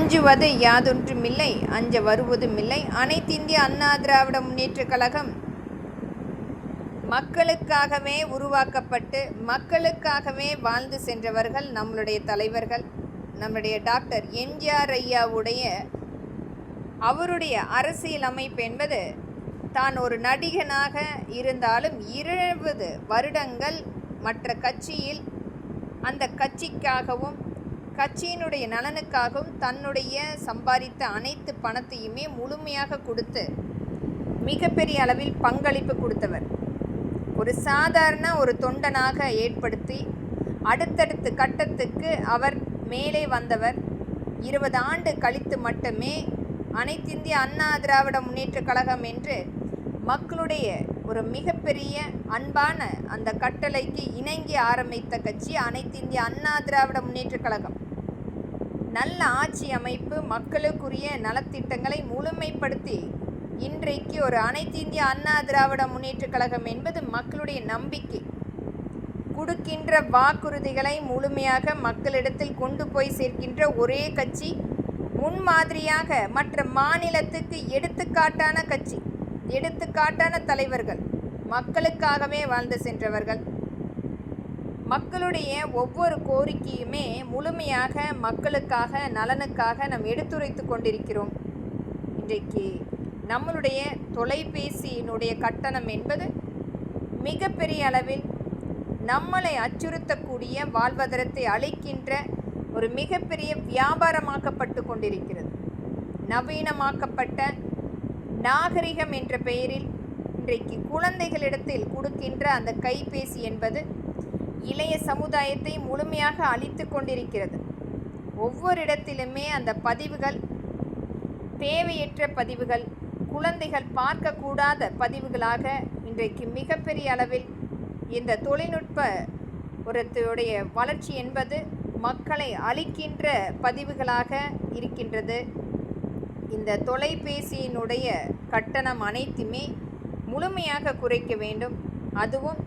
அஞ்சுவது யாதொன்றுமில்லை, அஞ்ச வருவதுமில்லை. அனைத்திந்திய அண்ணா திராவிட முன்னேற்றக் கழகம் மக்களுக்காகவே உருவாக்கப்பட்டு மக்களுக்காகவே வாழ்ந்து சென்றவர்கள் நம்மளுடைய தலைவர்கள். நம்முடைய டாக்டர் எம்ஜிஆர் ஐயாவுடைய அவருடைய அரசியல் அமைப்பு என்பது தான் ஒரு நடிகனாக இருந்தாலும் 20 வருடங்கள் மற்ற கட்சியில் அந்த கட்சிக்காகவும் கட்சியினுடைய நலனுக்காகவும் தன்னுடைய சம்பாதித்த அனைத்து பணத்தையுமே முழுமையாக கொடுத்து மிகப்பெரிய அளவில் பங்களிப்பு கொடுத்தவர். ஒரு சாதாரண ஒரு தொண்டனாக ஏற்படுத்தி அடுத்தடுத்த கட்டத்துக்கு அவர் மேலே வந்தவர். 20 ஆண்டு கழித்து மட்டுமே அனைத்திந்திய அண்ணா திராவிட முன்னேற்றக் கழகம் என்று மக்களுடைய ஒரு மிகப்பெரிய அன்பான அந்த கட்டளைக்கு இணங்கி ஆரம்பித்த கட்சி அனைத்திந்திய அண்ணா திராவிட முன்னேற்றக் கழகம். நல்ல ஆட்சி அமைப்பு, மக்களுக்குரிய நலத்திட்டங்களை முழுமைப்படுத்தி இன்றைக்கு ஒரு அனைத்திந்திய அண்ணா திராவிட முன்னேற்றக் கழகம் என்பது மக்களுடைய நம்பிக்கை. கொடுக்கின்ற வாக்குறுதிகளை முழுமையாக மக்களிடத்தில் கொண்டு போய் சேர்க்கின்ற ஒரே கட்சி, முன்மாதிரியாக மற்ற மாநிலத்துக்கு எடுத்துக்காட்டான கட்சி, எடுத்துக்காட்டான தலைவர்கள், மக்களுக்காகவே வாழ்ந்து சென்றவர்கள். மக்களுடைய ஒவ்வொரு கோரிக்கையுமே முழுமையாக மக்களுக்காக நலனுக்காக நாம் எடுத்துரைத்து கொண்டிருக்கிறோம். இன்றைக்கு நம்மளுடைய தொலைபேசியினுடைய கட்டணம் என்பது மிகப்பெரிய அளவில் நம்மளை அச்சுறுத்தக்கூடிய வாழ்வாதாரத்தை அளிக்கின்ற ஒரு மிகப்பெரிய வியாபாரமாக்கப்பட்டு கொண்டிருக்கிறது. நவீனமாக்கப்பட்ட நாகரிகம் என்ற பெயரில் இன்றைக்கு குழந்தைகளிடத்தில் கொடுக்கின்ற அந்த கைபேசி என்பது இளைய சமுதாயத்தை முழுமையாக அழித்து கொண்டிருக்கிறது. ஒவ்வொரு இடத்திலுமே அந்த பதிவுகள் தேவையற்ற பதிவுகள், குழந்தைகள் பார்க்கக்கூடாத பதிவுகளாக இன்றைக்கு மிகப்பெரிய அளவில் இந்த தொழில்நுட்ப ஒருடைய வளர்ச்சி என்பது மக்களை அழிக்கின்ற பதிவுகளாக இருக்கின்றது. இந்த தொலைபேசியினுடைய கட்டணம் அனைத்துமே முழுமையாக குறைக்க வேண்டும். அதுவும்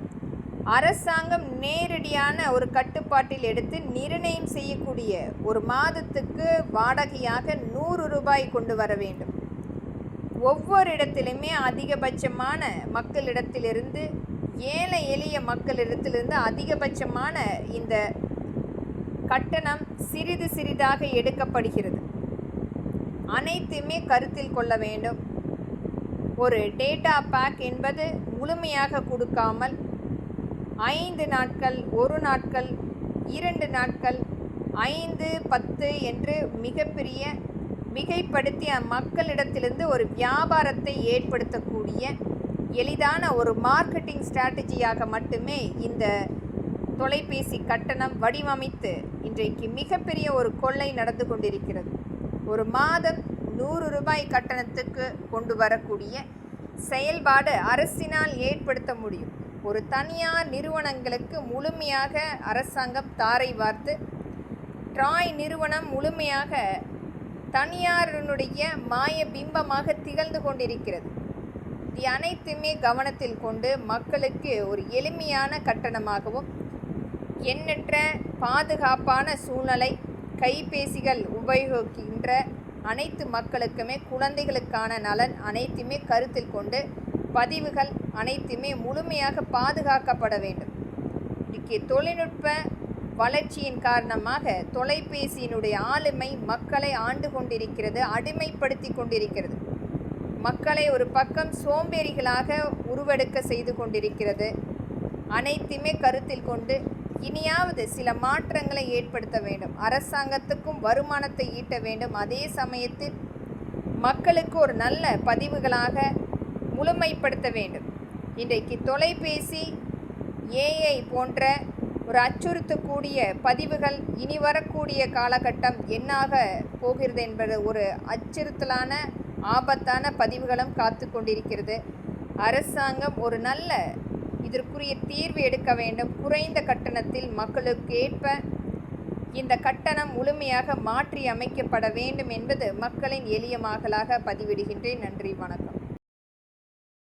அரசாங்கம் நேரடியான ஒரு கட்டுப்பாட்டில் எடுத்து நிர்ணயம் செய்யக்கூடிய ஒரு மாதத்துக்கு வாடகையாக 100 ரூபாய் கொண்டு வர வேண்டும். ஒவ்வொரு இடத்திலுமே அதிகபட்சமான மக்களிடத்திலிருந்து, ஏழை எளிய மக்களிடத்திலிருந்து அதிகபட்சமான இந்த கட்டணம் சிறிது சிறிதாக எடுக்கப்படுகிறது. அனைத்துமே கருத்தில் கொள்ள வேண்டும். ஒரு டேட்டா பேக் என்பது முழுமையாக கொடுக்காமல் 5 நாட்கள், 1 நாட்கள், 2 நாட்கள், 5, 10 என்று மிகப்பெரிய மிகைப்படுத்தி மக்களிடத்திலிருந்து ஒரு வியாபாரத்தை ஏற்படுத்தக்கூடிய எளிதான ஒரு மார்க்கெட்டிங் ஸ்ட்ராட்டஜியாக மட்டுமே இந்த தொலைபேசி கட்டணம் வடிவமைத்து இன்றைக்கு மிகப்பெரிய ஒரு கொள்ளை நடந்து கொண்டிருக்கிறது. ஒரு மாதம் 100 ரூபாய் கட்டணத்துக்கு கொண்டு வரக்கூடிய செயல்பாடு அரசினால் ஏற்படுத்த முடியும். ஒரு தனியார் நிறுவனங்களுக்கு முழுமையாக அரசாங்கம் தாரை வார்த்து, ட்ராய் நிறுவனம் முழுமையாக தனியாரினுடைய மாய பிம்பமாக திகழ்ந்து கொண்டிருக்கிறது. இது அனைத்துமே கவனத்தில் கொண்டு மக்களுக்கு ஒரு எளிமையான கட்டணமாகவும் எண்ணற்ற பாதுகாப்பான சூழ்நிலை, கைபேசிகள் உபயோகிக்கின்ற அனைத்து மக்களுக்குமே குழந்தைகளுக்கான நலன் அனைத்துமே கருத்தில் கொண்டு பதிவுகள் அனைத்துமே முழுமையாக பாதுகாக்கப்பட வேண்டும். இன்றைக்கு தொழில்நுட்ப வளர்ச்சியின் காரணமாக தொலைபேசியினுடைய ஆளுமை மக்களை ஆண்டு கொண்டிருக்கிறது, அடிமைப்படுத்தி கொண்டிருக்கிறது. மக்களை ஒரு பக்கம் சோம்பேறிகளாக உருவெடுக்க செய்து கொண்டிருக்கிறது. அனைத்துமே கருத்தில் கொண்டு இனியாவது சில மாற்றங்களை ஏற்படுத்த வேண்டும். அரசாங்கத்துக்கும் வருமானத்தை ஈட்ட வேண்டும். அதே சமயத்தில் மக்களுக்கு ஒரு நல்ல பதிவுகளாக முழுமைப்படுத்த வேண்டும். இன்றைக்கு தொலைபேசி, ஏஐ போன்ற ஒரு அச்சுறுத்தக்கூடிய பதிவுகள் இனி வரக்கூடிய காலகட்டம் என்னாக போகிறது என்பது ஒரு அச்சுறுத்தலான ஆபத்தான பதிவுகளும் காத்து கொண்டிருக்கிறது. அரசாங்கம் ஒரு நல்ல இதற்குரிய தீர்வு எடுக்க வேண்டும். குறைந்த கட்டணத்தில் மக்களுக்கு ஏற்ப இந்த கட்டணம் முழுமையாக மாற்றி அமைக்கப்பட வேண்டும் என்பது மக்களின் எளிய மகளாக பதிவிடுகின்றேன். நன்றி, வணக்கம்.